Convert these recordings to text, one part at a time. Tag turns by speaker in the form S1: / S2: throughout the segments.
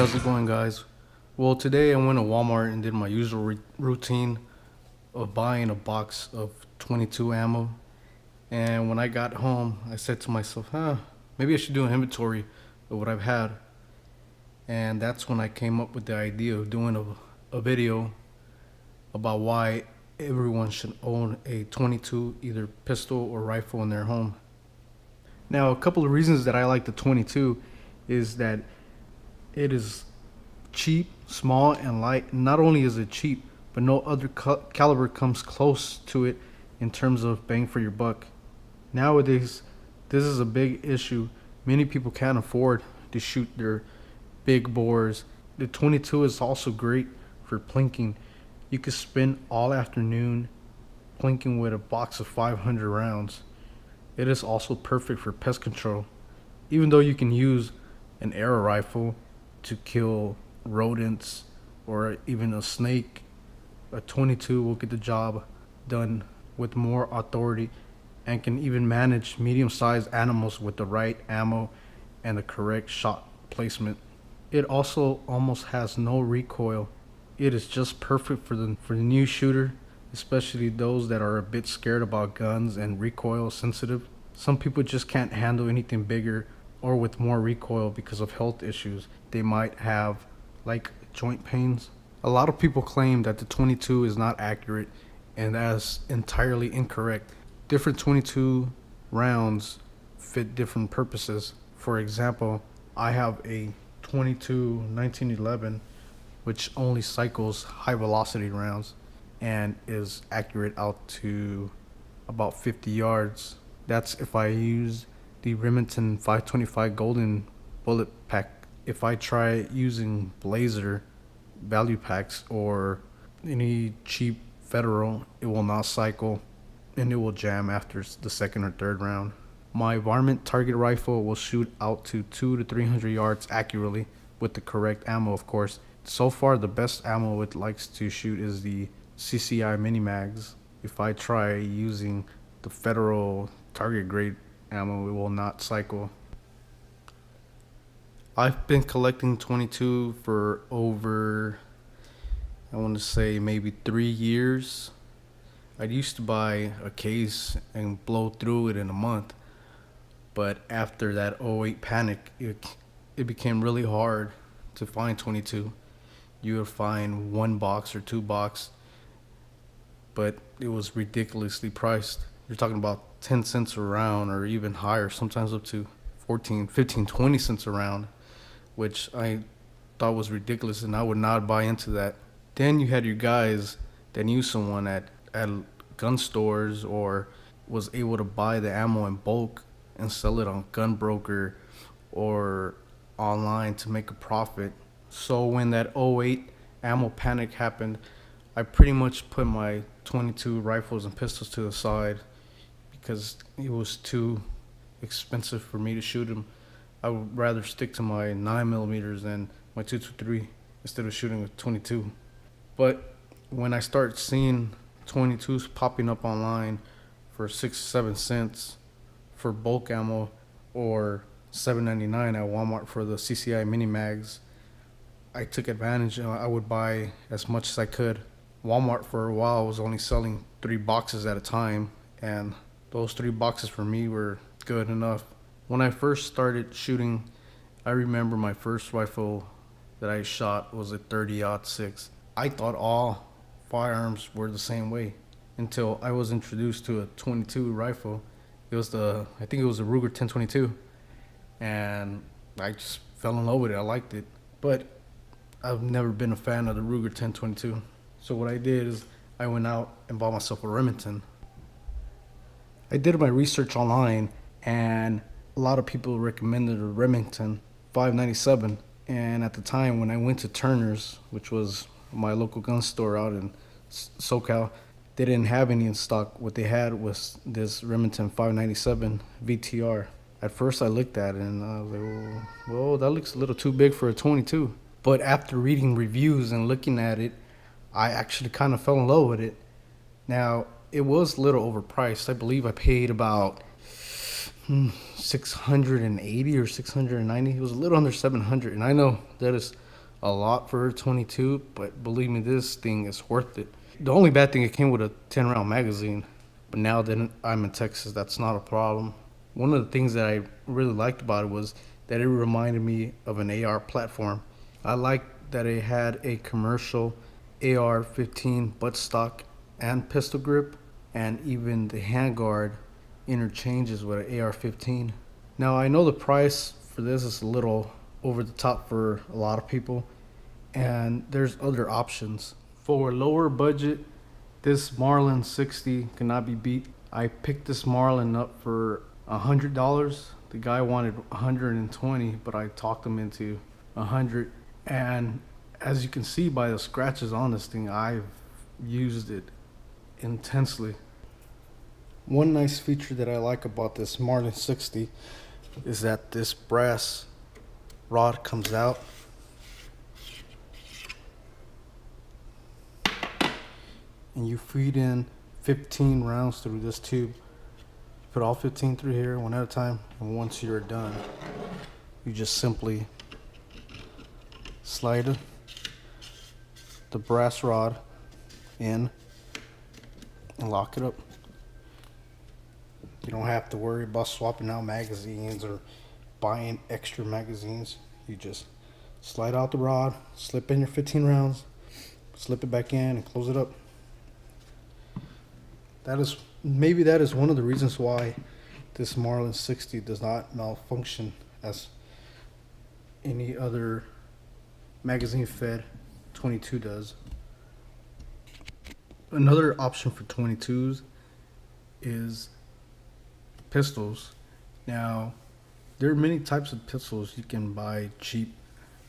S1: how's it going, guys? Well, today I went to Walmart and did my usual routine of buying a box of 22 ammo. And when I got home, I said to myself, maybe I should do an inventory of what I've had. And that's when I came up with the idea of doing a video about why everyone should own a 22, either pistol or rifle, in their home. Now, a couple of reasons that I like the 22 is that it is cheap, small, and light. Not only is it cheap, but no other caliber comes close to it in terms of bang for your buck. Nowadays, this is a big issue. Many people can't afford to shoot their big bores. The 22 is also great for plinking. You could spend all afternoon plinking with a box of 500 rounds. It is also perfect for pest control. Even though you can use an arrow rifle to kill rodents or even a snake, a 22 will get the job done with more authority and can even manage medium-sized animals with the right ammo and the correct shot placement. It also almost has no recoil. It is just perfect for the new shooter, especially those that are a bit scared about guns and recoil sensitive. Some people just can't handle anything bigger or with more recoil because of health issues they might have, like joint pains. A lot of people claim that the 22 is not accurate, and that is entirely incorrect. Different 22 rounds fit different purposes. For example, I have a 22 1911 which only cycles high velocity rounds and is accurate out to about 50 yards. That's if I use the Remington 525 golden bullet pack. If I try using Blazer value packs or any cheap Federal, it will not cycle and it will jam after the second or third round. My varmint target rifle will shoot out to 200 to 300 yards accurately with the correct ammo, of course. So far, the best ammo it likes to shoot is the CCI mini mags. If I try using the Federal target grade ammo, it will not cycle. I've been collecting 22 for over, I want to say maybe 3 years. I used to buy a case and blow through it in a month, but after that '08 panic, it became really hard to find 22. You would find one box or two box, but it was ridiculously priced. You're talking about 10 cents a round or even higher, sometimes up to 14, 15, 20 cents a round, which I thought was ridiculous, and I would not buy into that. Then you had your guys that knew someone at gun stores or was able to buy the ammo in bulk and sell it on Gun Broker or online to make a profit. So when that '08 ammo panic happened, I pretty much put my 22 rifles and pistols to the side because it was too expensive for me to shoot them. I would rather stick to my 9mm than my 223 instead of shooting with 22. But when I start seeing 22s popping up online for 6-7 cents for bulk ammo or $7.99 at Walmart for the CCI mini mags, I took advantage. I would buy as much as I could. Walmart for a while was only selling 3 boxes at a time, and those 3 boxes for me were good enough. When I first started shooting, I remember my first rifle that I shot was a 30-06. I thought all firearms were the same way until I was introduced to a 22 rifle. I think it was a Ruger 1022, and I just fell in love with it. I liked it, but I've never been a fan of the Ruger 1022. So what I did is I went out and bought myself a Remington. I did my research online, and a lot of people recommended a Remington 597. And at the time when I went to Turner's, which was my local gun store out in SoCal, they didn't have any in stock. What they had was this Remington 597 VTR. At first I looked at it and I was like, well, that looks a little too big for a 22. But after reading reviews and looking at it, I actually kind of fell in love with it. Now, it was a little overpriced. I believe I paid about 680 or 690. It was a little under 700, and I know that is a lot for a 22, but believe me, this thing is worth it. The only bad thing, it came with a 10 round magazine, but now that I'm in Texas, that's not a problem. One of the things that I really liked about it was that it reminded me of an AR platform. I liked that it had a commercial AR-15 buttstock and pistol grip, and even the handguard interchanges with an AR-15. Now I know the price for this is a little over the top for a lot of people, and there's other options. For a lower budget, this Marlin 60 cannot be beat. I picked this Marlin up for $100. The guy wanted 120, but I talked him into 100. And as you can see by the scratches on this thing, I've used it intensely. One nice feature that I like about this Marlin 60 is that this brass rod comes out, and you feed in 15 rounds through this tube. Put all 15 through here one at a time, and once you're done, you just simply slide the brass rod in and lock it up. You don't have to worry about swapping out magazines or buying extra magazines. You just slide out the rod, slip in your 15 rounds, slip it back in, and close it up. That is one of the reasons why this Marlin 60 does not malfunction as any other magazine fed 22 does. Another option for 22s is pistols. Now, there are many types of pistols. You can buy cheap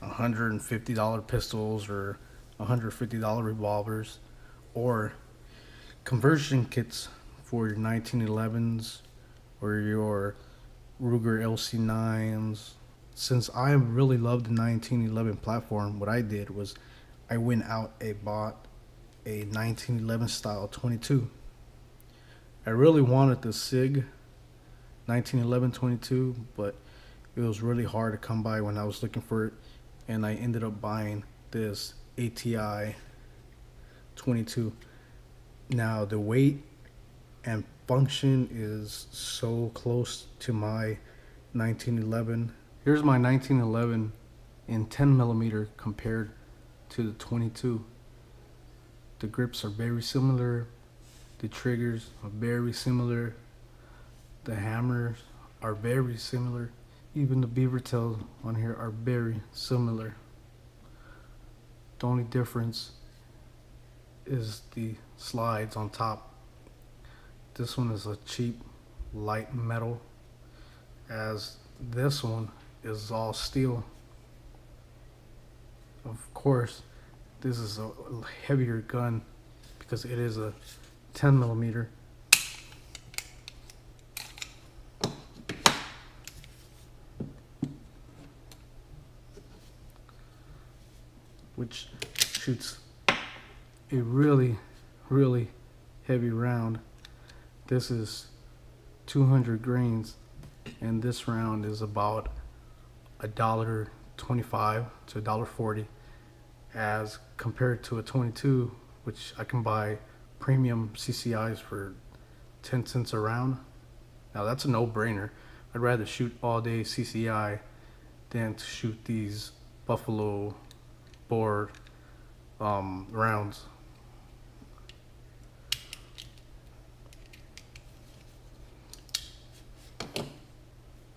S1: $150 pistols or $150 revolvers, or conversion kits for your 1911s or your Ruger LC9s. Since I really love the 1911 platform, what I did was I went out and bought a 1911 style 22. I really wanted the SIG 1911 22, but it was really hard to come by when I was looking for it, and I ended up buying this ATI 22. Now the weight and function is so close to my 1911. Here's my 1911 in 10 millimeter compared to the 22. The grips are very similar. The triggers are very similar. The hammers are very similar. Even the beaver tails on here are very similar. The only difference is the slides on top. This one is a cheap light metal, as this one is all steel. Of course, this is a heavier gun because it is a 10 millimeter. Which shoots a really heavy round. This is 200 grains, and this round is about $1.25 to $1.40, as compared to a 22, which I can buy premium CCIs for 10 cents a round. Now that's a no-brainer. I'd rather shoot all day CCI than to shoot these buffalo bore rounds.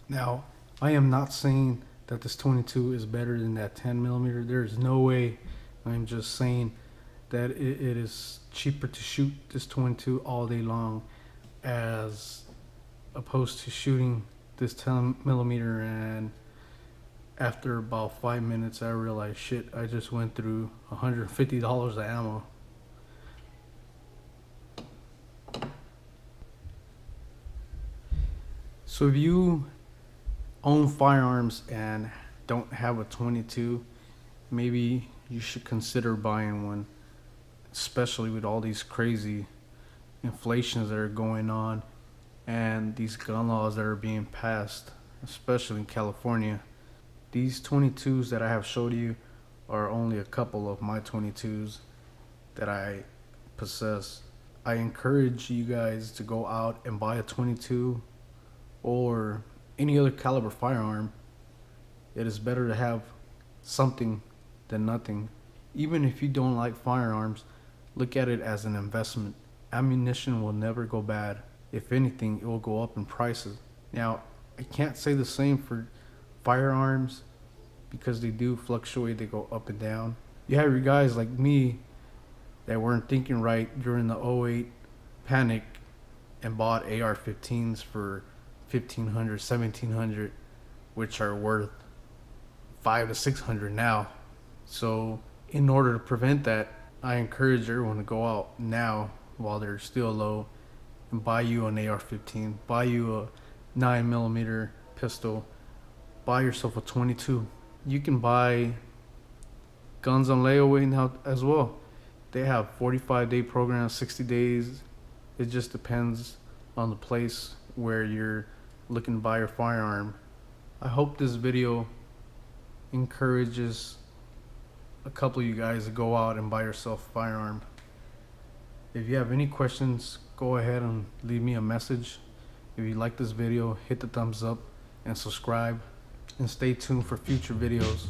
S1: Now, I am not saying that this 22 is better than that 10 millimeter. There is no way. I'm just saying that it is cheaper to shoot this 22 all day long, as opposed to shooting this 10 millimeter, and after about 5 minutes I realized, shit, I just went through $150 of ammo. So if you own firearms and don't have a 22, maybe you should consider buying one, especially with all these crazy inflations that are going on and these gun laws that are being passed, especially in California. These 22s that I have showed you are only a couple of my 22s that I possess. I encourage you guys to go out and buy a 22 or any other caliber firearm. It is better to have something than nothing. Even if you don't like firearms, look at it as an investment. Ammunition will never go bad. If anything, it will go up in prices. Now, I can't say the same for firearms because they do fluctuate, they go up and down. You have your guys like me that weren't thinking right during the '08 panic and bought AR-15s for 1,500, 1,700, which are worth 500 to 600 now. So, in order to prevent that, I encourage everyone to go out now while they're still low and buy you an AR-15, buy you a 9mm pistol, buy yourself a 22. You can buy guns on layaway now as well. They have 45-day programs, 60 days. It just depends on the place where you're looking to buy your firearm. I hope this video encourages a couple of you guys to go out and buy yourself a firearm. If you have any questions, go ahead and leave me a message. If you like this video, hit the thumbs up and subscribe, and stay tuned for future videos.